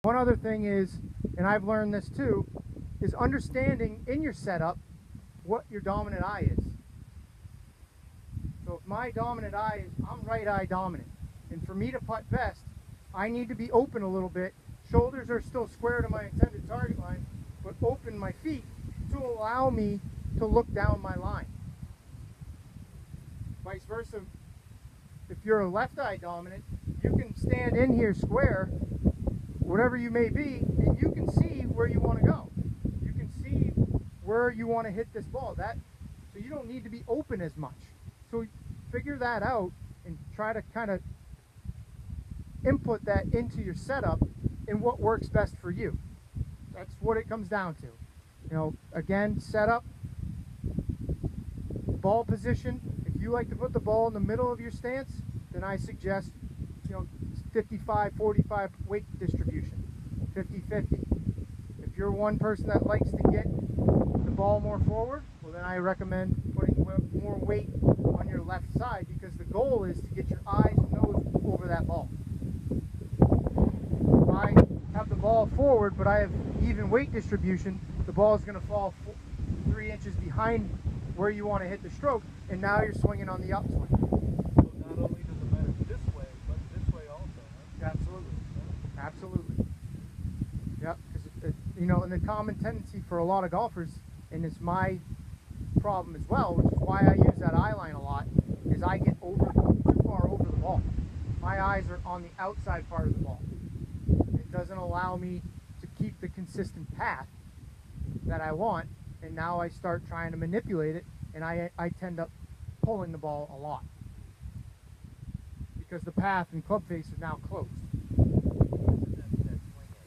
One other thing is, and I've learned this too, is understanding in your setup what your dominant eye is. So if my dominant eye is, I'm right eye dominant, and for me to putt best, I need to be open a little bit. Shoulders are still square to my intended target line, but open my feet to allow me to look down my line. Vice versa, if you're a left eye dominant, you can stand in here square, whatever you may be, and you can see where you want to go. You can see where you want to hit this ball. So you don't need to be open as much. So figure that out and try to kind of input that into your setup and what works best for you. That's what it comes down to. You know, again, setup, ball position. If you like to put the ball in the middle of your stance, then I suggest, 55-45 weight distribution, 50-50. If you're one person that likes to get the ball more forward, well, then I recommend putting more weight on your left side, because the goal is to get your eyes and nose over that ball. If I have the ball forward, but I have even weight distribution, the ball is going to fall 3 inches behind where you want to hit the stroke, and now you're swinging on the upswing. So not only does it matter this way, but this way also, huh? Absolutely. Absolutely. Yep. Because and the common tendency for a lot of golfers, and it's my problem as well, which is why I use that eye line a lot, is I get too far over the ball. My eyes are on the outside part of the ball. It doesn't allow me to keep the consistent path that I want, and now I start trying to manipulate it, and I tend up pulling the ball a lot because the path and club face are now closed.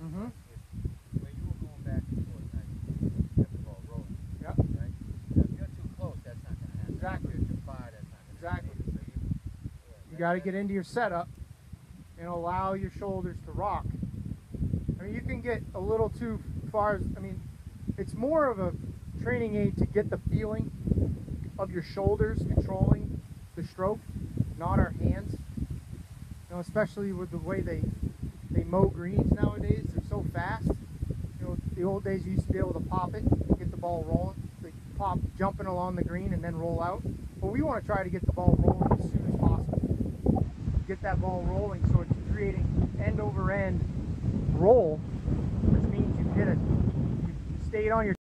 Mm-hmm. When you were going back and forth, now you kept the ball rolling. Yep. Right? Now, if you're too close, that's not going to happen. Exactly. If you're too far, that's not going to happen. Exactly. So You got to get into your setup and allow your shoulders to rock. I mean, you can get a little too far. It's more of a training aid to get the feeling of your shoulders controlling the stroke, not our hands. Especially with the way they mow greens nowadays, they're so fast. The old days you used to be able to pop it, get the ball rolling, pop jumping along the green and then roll out. But we want to try to get the ball rolling as soon as possible. Get that ball rolling so it's creating end over end roll, which means you stayed on your